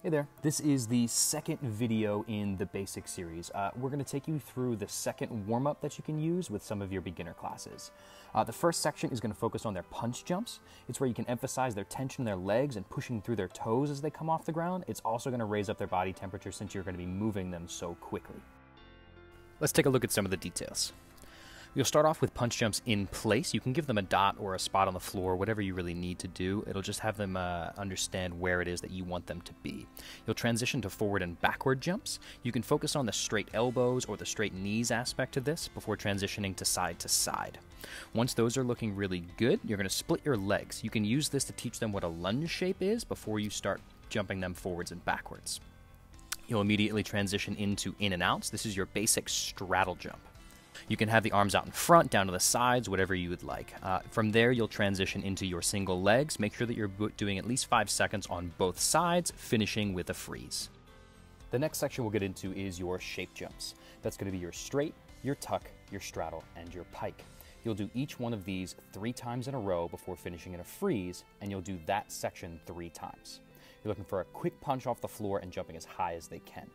Hey there, this is the second video in the basic series. We're going to take you through the second warm-up that you can use with some of your beginner classes. The first section is going to focus on their punch jumps. It's where you can emphasize their tension in their legs and pushing through their toes as they come off the ground. It's also going to raise up their body temperature since you're going to be moving them so quickly. Let's take a look at some of the details. You'll start off with punch jumps in place. You can give them a dot or a spot on the floor, whatever you really need to do. It'll just have them understand where it is that you want them to be. You'll transition to forward and backward jumps. You can focus on the straight elbows or the straight knees aspect of this before transitioning to side to side. Once those are looking really good, you're going to split your legs. You can use this to teach them what a lunge shape is before you start jumping them forwards and backwards. You'll immediately transition into in and outs. This is your basic straddle jump. You can have the arms out in front, down to the sides, whatever you would like. From there, you'll transition into your single legs. Make sure that you're doing at least 5 seconds on both sides, finishing with a freeze. The next section we'll get into is your shape jumps. That's going to be your straight, your tuck, your straddle, and your pike. You'll do each one of these 3 times in a row before finishing in a freeze, and you'll do that section 3 times. You're looking for a quick punch off the floor and jumping as high as they can.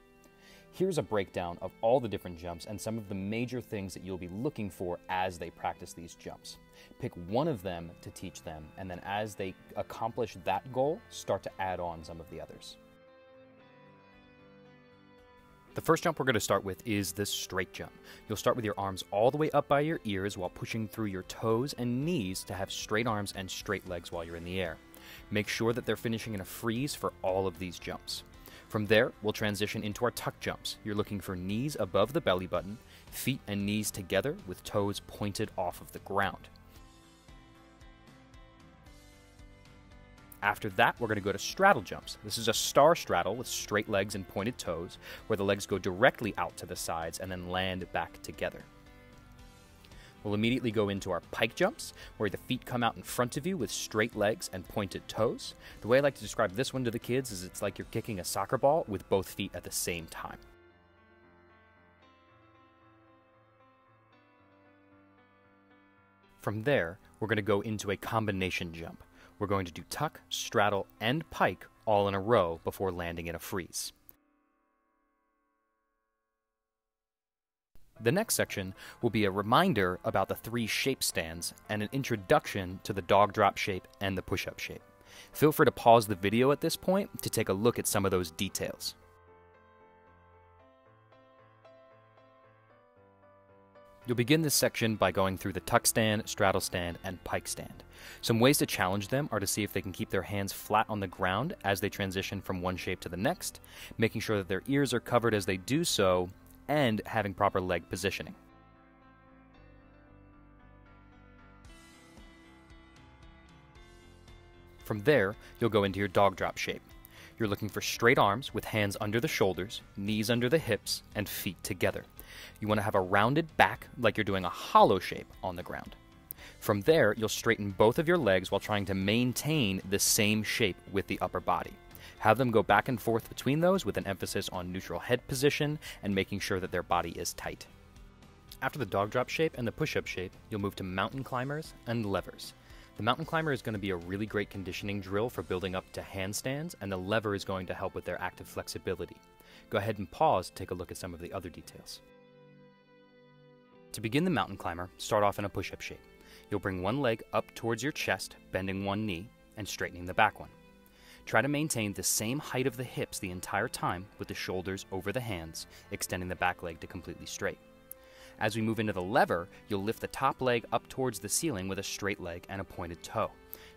Here's a breakdown of all the different jumps and some of the major things that you'll be looking for as they practice these jumps. Pick one of them to teach them, and then as they accomplish that goal, start to add on some of the others. The first jump we're going to start with is the straight jump. You'll start with your arms all the way up by your ears while pushing through your toes and knees to have straight arms and straight legs while you're in the air. Make sure that they're finishing in a freeze for all of these jumps. From there, we'll transition into our tuck jumps. You're looking for knees above the belly button, feet and knees together with toes pointed off of the ground. After that, we're going to go to straddle jumps. This is a star straddle with straight legs and pointed toes, where the legs go directly out to the sides and then land back together. We'll immediately go into our pike jumps, where the feet come out in front of you with straight legs and pointed toes. The way I like to describe this one to the kids is it's like you're kicking a soccer ball with both feet at the same time. From there, we're going to go into a combination jump. We're going to do tuck, straddle, and pike all in a row before landing in a freeze. The next section will be a reminder about the 3 shape stands and an introduction to the dog drop shape and the push-up shape. Feel free to pause the video at this point to take a look at some of those details. You'll begin this section by going through the tuck stand, straddle stand, and pike stand. Some ways to challenge them are to see if they can keep their hands flat on the ground as they transition from one shape to the next, making sure that their ears are covered as they do so, and having proper leg positioning. From there, you'll go into your dog drop shape. You're looking for straight arms with hands under the shoulders, knees under the hips, and feet together. You want to have a rounded back like you're doing a hollow shape on the ground. From there, you'll straighten both of your legs while trying to maintain the same shape with the upper body. Have them go back and forth between those with an emphasis on neutral head position and making sure that their body is tight. After the dog drop shape and the push-up shape, you'll move to mountain climbers and levers. The mountain climber is going to be a really great conditioning drill for building up to handstands, and the lever is going to help with their active flexibility. Go ahead and pause to take a look at some of the other details. To begin the mountain climber, start off in a push-up shape. You'll bring one leg up towards your chest, bending one knee, and straightening the back one. Try to maintain the same height of the hips the entire time with the shoulders over the hands, extending the back leg to completely straight. As we move into the lever, you'll lift the top leg up towards the ceiling with a straight leg and a pointed toe.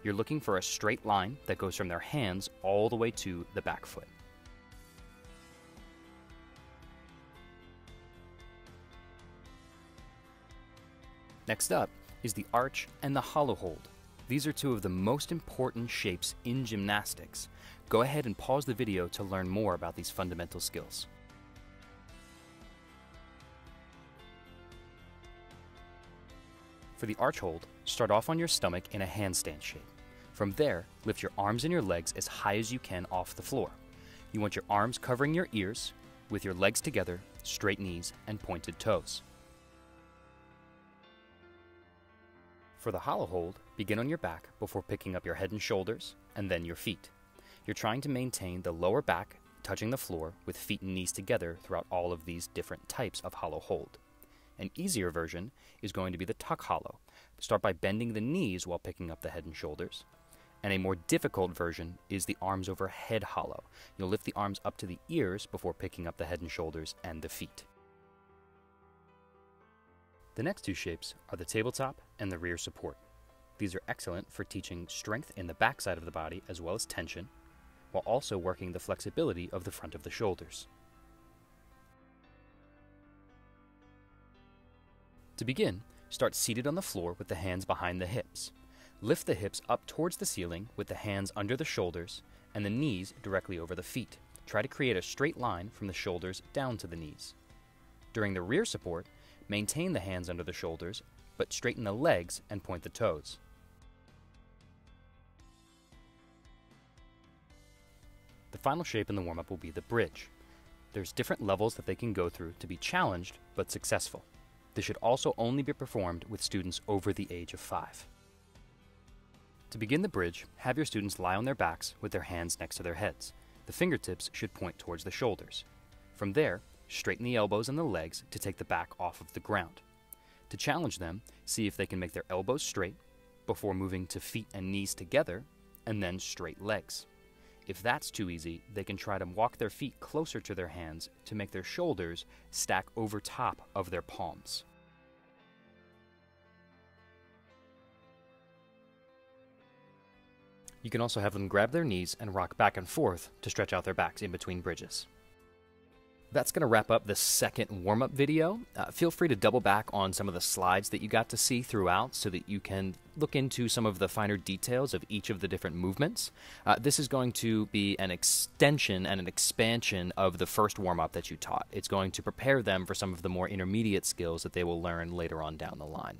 You're looking for a straight line that goes from their hands all the way to the back foot. Next up is the arch and the hollow hold. These are 2 of the most important shapes in gymnastics. Go ahead and pause the video to learn more about these fundamental skills. For the arch hold, start off on your stomach in a handstand shape. From there, lift your arms and your legs as high as you can off the floor. You want your arms covering your ears, with your legs together, straight knees, and pointed toes. For the hollow hold, begin on your back before picking up your head and shoulders, and then your feet. You're trying to maintain the lower back touching the floor with feet and knees together throughout all of these different types of hollow hold. An easier version is going to be the tuck hollow. Start by bending the knees while picking up the head and shoulders. And a more difficult version is the arms over head hollow. You'll lift the arms up to the ears before picking up the head and shoulders and the feet. The next two shapes are the tabletop and the rear support. These are excellent for teaching strength in the back side of the body as well as tension, while also working the flexibility of the front of the shoulders. To begin, start seated on the floor with the hands behind the hips. Lift the hips up towards the ceiling with the hands under the shoulders and the knees directly over the feet. Try to create a straight line from the shoulders down to the knees. During the rear support, maintain the hands under the shoulders, but straighten the legs and point the toes. The final shape in the warm-up will be the bridge. There's different levels that they can go through to be challenged but successful. This should also only be performed with students over the age of 5. To begin the bridge, have your students lie on their backs with their hands next to their heads. The fingertips should point towards the shoulders. From there, straighten the elbows and the legs to take the back off of the ground. To challenge them, see if they can make their elbows straight before moving to feet and knees together, and then straight legs. If that's too easy, they can try to walk their feet closer to their hands to make their shoulders stack over top of their palms. You can also have them grab their knees and rock back and forth to stretch out their backs in between bridges. That's going to wrap up the second warm-up video. Feel free to double back on some of the slides that you got to see throughout so that you can look into some of the finer details of each of the different movements. This is going to be an extension and an expansion of the first warm-up that you taught. It's going to prepare them for some of the more intermediate skills that they will learn later on down the line.